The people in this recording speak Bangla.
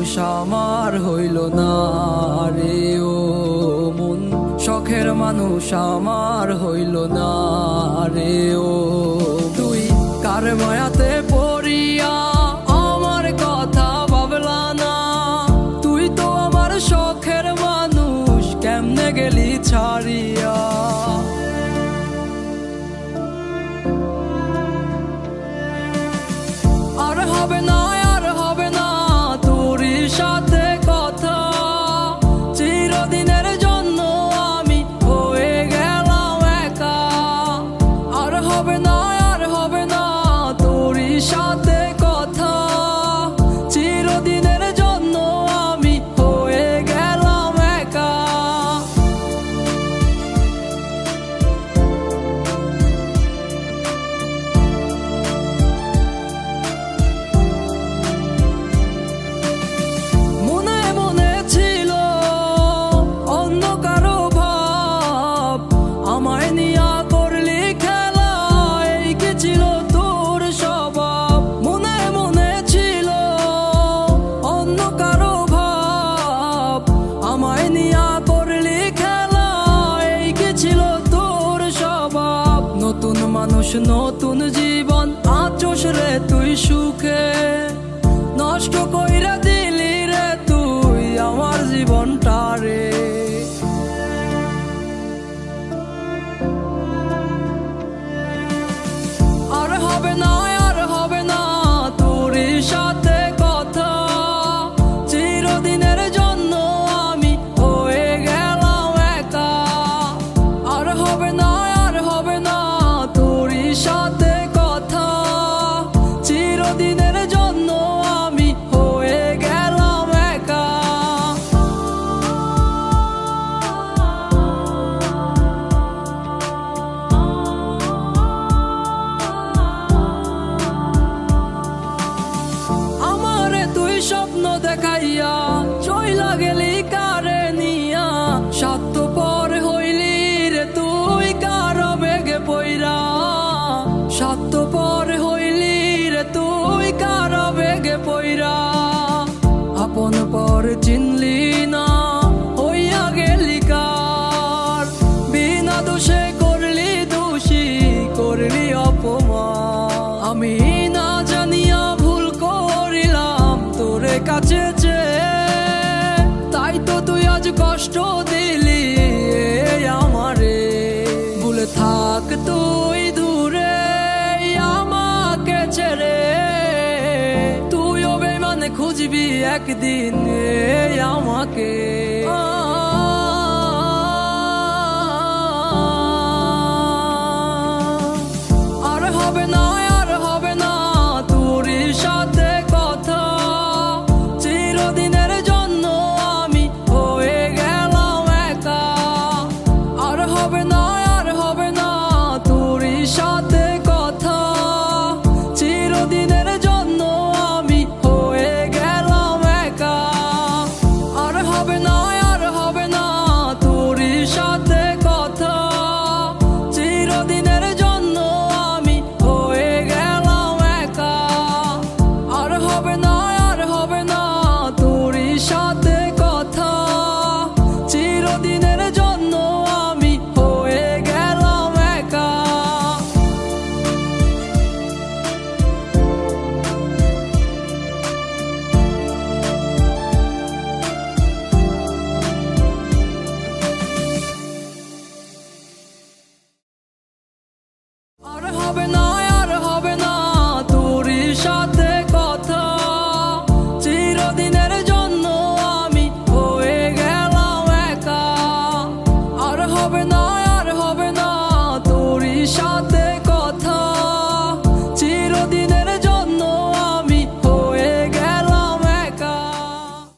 মানুষ আমার হইল না রে ও মন, শখের মানুষ আমার হইল না রে ও। তুই কার মায়াতে পড়িয়া আমার কথা ভাবলা না, তুই তো আমার শখের মানুষ, কেমনে গেলি ছাড়িয়া। আর হবে না, আর হবে না তোর সাথে কথা, চিরদিনের জন্য আমি হয়ে গেলাম একা। আর হবে না, আর হবে না তোর সাথে কথা, চিরদিনের জন্য আমি হয়ে গেলাম একা। নতুন মানুষ নতুন জীবন আচোস রে তুই সুখে, নষ্ট কইরা দিলি রে তুই আমার জীবনটা রে। আর হবে না, আর হবে না তোর সাথে কথা, চিরদিনের জন্য আমি হয়ে গেলাম একা। আর হবে না, আর হবে না তোর সাথে কথা, চিরদিনের জন্য আমি হয়ে গেলাম একা। আমারে তুই স্বপ্ন দেখাইয়া চইলা গেলি কারে নিয়া, স্বার্থপর হইলি রে তুই কার বেগে পইরা, স্বার্থপর হইলি রে তুই কার বেগে পইরা। আপন পর চিনলি না হইয়া গেলি কার, বিনা দোষে করলি দোষী করলি অপমান। আমি না জানিয়া ভুল করিলাম তোরে কাছে চেয়ে, তাই তো তুই আজ কষ্ট দিলি আমারে। ভুলে থাক তুই দূরে আমাকে ছেড়ে, তুইও বেমানে খুঁজবি একদিন আমাকে।